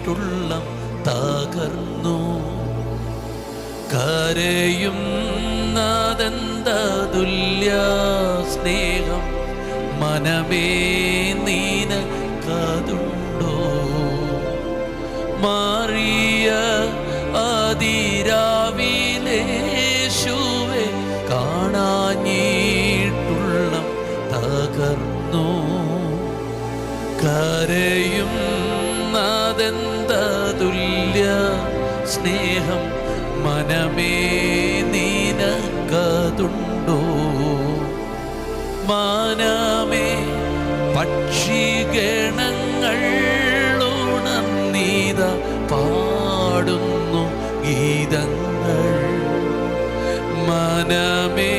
കാണാഞ്ഞിട്ടുള്ളം തകർന്നു. കരയും നാദന്തതുല്യ സ്നേഹം മനമേ നിനക്കതുണ്ടോ? മാറിയ അതിരാവിലേശുവെ കാണാഞ്ഞിട്ടുള്ളം തകർന്നു. കരയും നാദന്തതുല്യ സ്നേഹം മനമേ നിനക്കതുണ്ടോ? മാനമേ പക്ഷിഗണങ്ങൾ ഉണർന്നീത പാടുന്നു ഗീതങ്ങൾ. മനമേ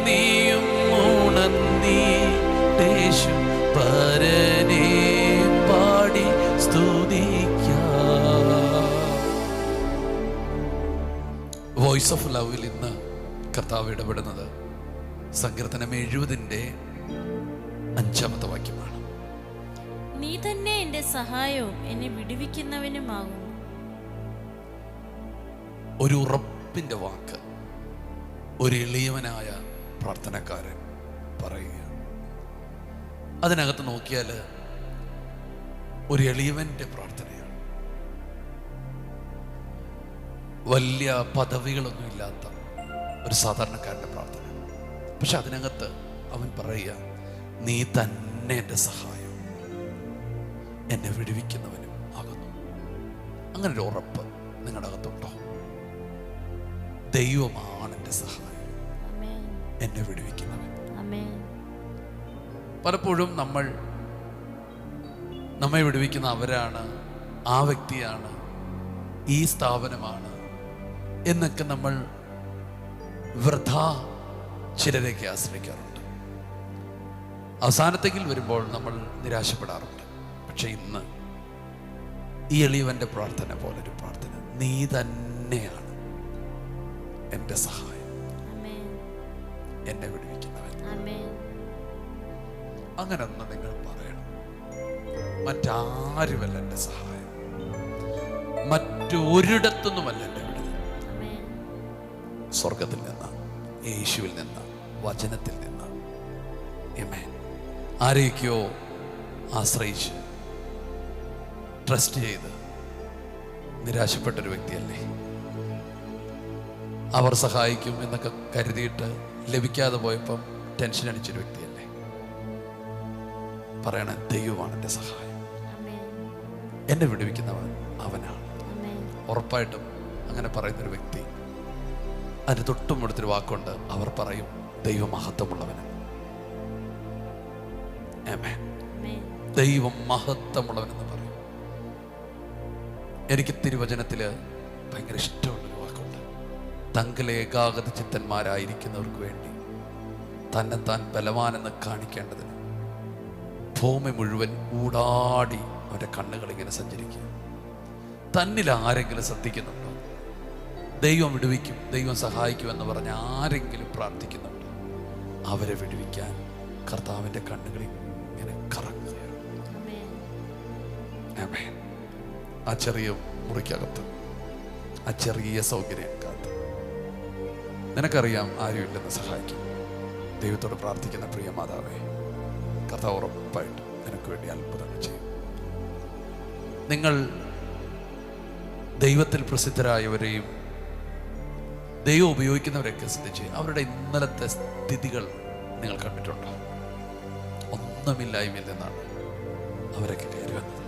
നീയും ഉണർന്നീട്ടേശു പരനെ പാടി സ്തുതിക്കാം. വോയിസ് ഓഫ് ലവിൽ ഇന്ന് കർത്താവ് ഇടപെടുന്നത് സങ്കീർത്തനം 70-ന്റെ 5-ാമത്തെ വാക്യമാണ്. നീ തന്നെ എന്റെ സഹായവും എന്നെ വിടുവിക്കുന്നവനുമാകുന്നു. ഒരു ഉറപ്പിന്റെ വാക്ക് ഒരു എളിയവനായ പ്രാർത്ഥനക്കാരൻ പറയുക. അതിനകത്ത് നോക്കിയാൽ ഒരു എളിയവന്റെ പ്രാർത്ഥനയാണ്. വലിയ പദവികളൊന്നും ഇല്ലാത്ത ഒരു സാധാരണക്കാരൻ്റെ പ്രാർത്ഥന. പക്ഷെ അതിനകത്ത് അവൻ പറയുക, നീ തന്നെ എൻ്റെ സഹായം എന്നെ വിടുവിക്കുന്നവനും ആകുന്നു. അങ്ങനെ ഒരു ഉറപ്പ് നിങ്ങളുടെ അകത്തുണ്ടോ? ദൈവമാണ് എൻ്റെ സഹായം, എന്നെ വിടുവിക്കുന്നവൻ. പലപ്പോഴും നമ്മെ വിടുവിക്കുന്ന അവരാണ്, ആ വ്യക്തിയാണ്, ഈ സ്ഥാപനമാണ് എന്നൊക്കെ നമ്മൾ വൃഥാ ചിലരേക്ക് ആശ്രയിക്കാറുണ്ട്. അവസാനത്തേക്കിൽ വരുമ്പോൾ നമ്മൾ നിരാശപ്പെടാറുണ്ട്. പക്ഷെ ഇന്ന് ഈ എളിയവന്റെ പ്രാർത്ഥന പോലൊരു പ്രാർത്ഥന, നീ തന്നെയാണ് എൻ്റെ സഹായം, എന്നെ വിടുവിക്കുന്നവൻ. അങ്ങനെ ഒന്ന് നിങ്ങൾ പറയണം. മറ്റാരുമല്ല എൻ്റെ സഹായം, മറ്റൊരിടത്തുനിന്നുമല്ല എൻ്റെ വിടുതൽ. സ്വർഗത്തിൽ നിന്ന്, യേശുവിൽ നിന്ന്, വചനത്തിൽ നിന്ന്. ആമേൻ. ആരെയൊക്കെയോ ആശ്രയിച്ച് ട്രസ്റ്റ് ചെയ്ത് നിരാശപ്പെട്ടൊരു വ്യക്തിയല്ലേ? അവർ സഹായിക്കും എന്നൊക്കെ കരുതിയിട്ട് ലഭിക്കാതെ പോയപ്പം ടെൻഷൻ അടിച്ചൊരു വ്യക്തിയല്ലേ? പറയണ, ദൈവമാണ് എൻ്റെ സഹായം, എന്നെ വിടുവിക്കുന്നവൻ അവനാണ്. ഉറപ്പായിട്ടും അങ്ങനെ പറയുന്നൊരു വ്യക്തി, അതിന് തൊട്ടും എടുത്തൊരു വാക്കുണ്ട്, അവർ പറയും ദൈവം മഹത്വമുള്ളവന്. ആമേൻ. ദൈവം മഹത്വമുള്ളവനെന്ന് പറയും. എനിക്ക് തിരുവചനത്തില് ഭയങ്കര ഇഷ്ടമുള്ളൊരു വാക്കുണ്ട്, തങ്കലെ ഏകാഗത ചിത്തന്മാരായിരിക്കുന്നവർക്ക് വേണ്ടി തന്നെത്താൻ ബലവാനെന്ന് കാണിക്കേണ്ടതിന് ഭൂമി മുഴുവൻ ഊടാടി അവൻ്റെ കണ്ണുകൾ ഇങ്ങനെ സഞ്ചരിക്കുക. തന്നിൽ ആരെങ്കിലും ശ്രദ്ധിക്കുന്നുണ്ടോ? ദൈവം വിടുവിക്കും, ദൈവം സഹായിക്കുമെന്ന് പറഞ്ഞ് ആരെങ്കിലും പ്രാർത്ഥിക്കുന്നുണ്ടോ? അവരെ വിടുവിക്കാൻ കർത്താവിൻ്റെ കണ്ണുകളിൽ ഇങ്ങനെ കറങ്ങുകയാണ്. ആമേൻ. ആ ചെറിയ മുറിക്കകത്ത്, ആ ചെറിയ സൗകര്യക്കകത്ത് നിനക്കറിയാം ആരുമില്ലെന്ന് സഹായിക്കും. ദൈവത്തോട് പ്രാർത്ഥിക്കുന്ന പ്രിയ മാതാവേ, കർത്താവ് ഉറപ്പായിട്ട് നിനക്ക് വേണ്ടി അത്ഭുതങ്ങൾ ചെയ്യും. നിങ്ങൾ ദൈവത്തിൽ പ്രസിദ്ധരായവരെയും ദൈവം ഉപയോഗിക്കുന്നവരെയൊക്കെ ശ്രദ്ധിച്ച് അവരുടെ ഇന്നലത്തെ സ്ഥിതികൾ നിങ്ങൾ കണ്ടിട്ടുണ്ടോ? ഒന്നുമില്ലായ്മയിൽ നിന്നാണ് അവരൊക്കെ കയറി വന്നത്.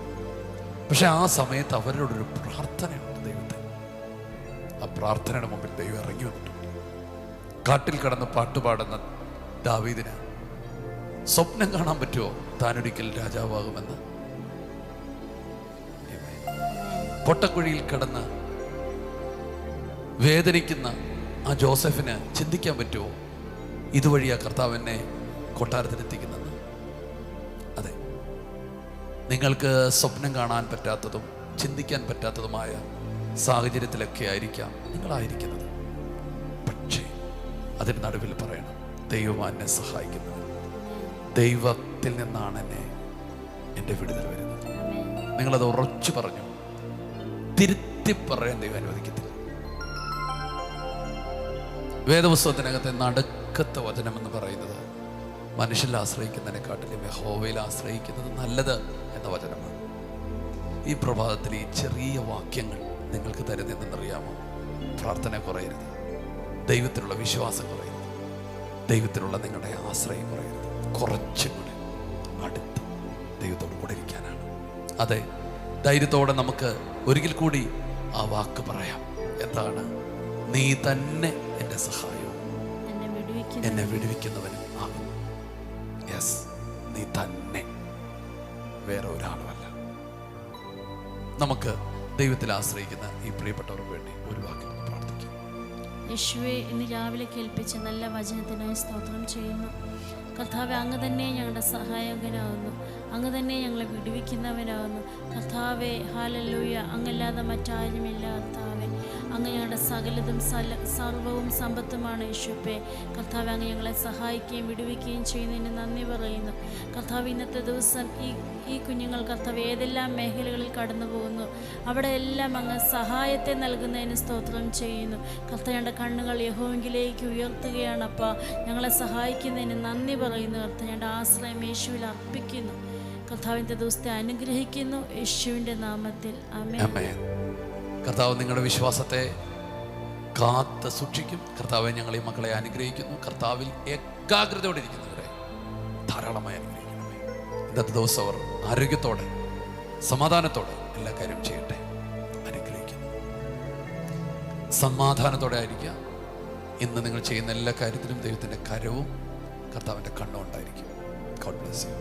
പക്ഷെ ആ സമയത്ത് അവരോടൊരു പ്രാർത്ഥനയുണ്ട് ദൈവത്തെ. ആ പ്രാർത്ഥനയുടെ മുമ്പിൽ ദൈവം ഇറങ്ങി വന്നിട്ടുണ്ട്. കാട്ടിൽ കടന്ന് പാട്ടുപാടുന്ന ദാവീദിന് സ്വപ്നം കാണാൻ പറ്റുമോ താനൊരിക്കൽ രാജാവാകുമെന്ന്? പൊട്ടക്കുഴിയിൽ കിടന്ന് വേദനിക്കുന്ന ആ ജോസഫിന് ചിന്തിക്കാൻ പറ്റുമോ ഇതുവഴിയാ കർത്താവ് എന്നെ കൊട്ടാരത്തിലെത്തിക്കുന്നത്? അതെ, നിങ്ങൾക്ക് സ്വപ്നം കാണാൻ പറ്റാത്തതും ചിന്തിക്കാൻ പറ്റാത്തതുമായ സാഹചര്യത്തിലൊക്കെ ആയിരിക്കാം നിങ്ങളായിരിക്കുന്നത്. പക്ഷേ അതിന് നടുവിൽ പറയണം, ദൈവമാണ് എന്നെ സഹായിക്കുന്നത്, ദൈവത്തിൽ നിന്നാണ് എൻ്റെ വിടുതൽ വരുന്നത്. നിങ്ങളത് ഉറച്ചു പറഞ്ഞു. തിരുത്തി പറയാൻ ദൈവം അനുവദിക്കത്തില്ല. വേദപുസ്തകത്തിനകത്തെ നടുക്കത്തെ വചനമെന്ന് പറയുന്നത് മനുഷ്യരിൽ ആശ്രയിക്കുന്നതിനെക്കാട്ടിലും യഹോവയിൽ ആശ്രയിക്കുന്നത് നല്ലത് എന്ന വചനമാണ്. ഈ പ്രഭാതത്തിൽ ഈ ചെറിയ വാക്യങ്ങൾ നിങ്ങൾക്ക് തരുന്നതെന്നറിയാമോ? പ്രാർത്ഥന കുറയരുത്, ദൈവത്തിലുള്ള വിശ്വാസം കുറയരുത്, ദൈവത്തിലുള്ള നിങ്ങളുടെ ആശ്രയം കുറയരുത്. കുറച്ചും കൂടെ അടുത്ത് ദൈവത്തോട് കൂടെ ഇരിക്കാനാണ്. അതെ, ധൈര്യത്തോടെ നമുക്ക് ഒരിക്കൽ കൂടി ആ വാക്ക് പറയാം. എന്താണ്? നീ തന്നെ എൻ്റെ സഹായവും എന്നെ വിടുവിക്കുന്നവനും ആകും. യെസ്, നീ തന്നെ, വേറെ ഒരാളുമല്ല. നമുക്ക് ദൈവത്തിൽ ആശ്രയിക്കുന്ന ഈ പ്രിയപ്പെട്ടവർക്ക് വേണ്ടി ഒരു വാക്കിൽ പ്രാർത്ഥിക്കാം. യേശുവേ, ഇന്ന് രാവിലെ കേൾപ്പിച്ച നല്ല വചനത്തിനായി സ്തോത്രം ചെയ്യുന്നു. കർത്താവെ, അങ്ങ് തന്നെ ഞങ്ങളുടെ സഹായകനാകുന്നു, അങ്ങ് തന്നെ ഞങ്ങളെ വിടുവിക്കുന്നവനാകുന്നു. കർത്താവെ, ഹല്ലേലൂയ, അങ്ങല്ലാതെ മറ്റാരുമില്ല. കർത്താവെ, അങ്ങ് ഞങ്ങളുടെ സകലതും സർവവും സമ്പത്തുമാണ്. യേശുവേ, കർത്താവെ, അങ്ങ് ഞങ്ങളെ സഹായിക്കുകയും വിടുവിക്കുകയും ചെയ്യുന്നതിന് നന്ദി പറയുന്നു. കർത്താവ്, ഇന്നത്തെ ദിവസം ഈ കുഞ്ഞുങ്ങൾ കർത്താവ് ഏതെല്ലാം മേഖലകളിൽ കടന്നു പോകുന്നു അവിടെ എല്ലാം അങ്ങ് സഹായത്തെ നൽകുന്നതിന് സ്തോത്രം ചെയ്യുന്നു. കർത്താവ്, ഞങ്ങളുടെ കണ്ണുകൾ യഹോവയിലേക്ക് ഉയർത്തുകയാണ്. അപ്പാ, ഞങ്ങളെ സഹായിക്കുന്നതിന് നന്ദി പറയുന്നു. കർത്താവ്, ഞങ്ങളുടെ ആശ്രയം യേശുവിൽ അർപ്പിക്കുന്നു. കർത്താവിൻ്റെ ദിവസത്തെ അനുഗ്രഹിക്കുന്നു യേശുവിൻ്റെ നാമത്തിൽ. ആമേൻ. കർത്താവ് നിങ്ങളുടെ വിശ്വാസത്തെ കാത്ത് സൂക്ഷിക്കും. കർത്താവെ, ഞങ്ങൾ ഈ മക്കളെ അനുഗ്രഹിക്കുന്നു. കർത്താവിൽ ഏകാഗ്രതയോടെ ഇരിക്കുന്നവരെ ധാരാളമായി അനുഗ്രഹിക്കണമേ. ഇന്നത്തെ ദിവസം അവർ ആരോഗ്യത്തോടെ സമാധാനത്തോടെ എല്ലാ കാര്യം ചെയ്യട്ടെ. അനുഗ്രഹിക്കുന്നു. സമാധാനത്തോടെ ആയിരിക്കുക. ഇന്ന് നിങ്ങൾ ചെയ്യുന്ന എല്ലാ കാര്യത്തിലും ദൈവത്തിൻ്റെ കരവും കർത്താവിൻ്റെ കണ്ണും ഉണ്ടായിരിക്കും. God bless you.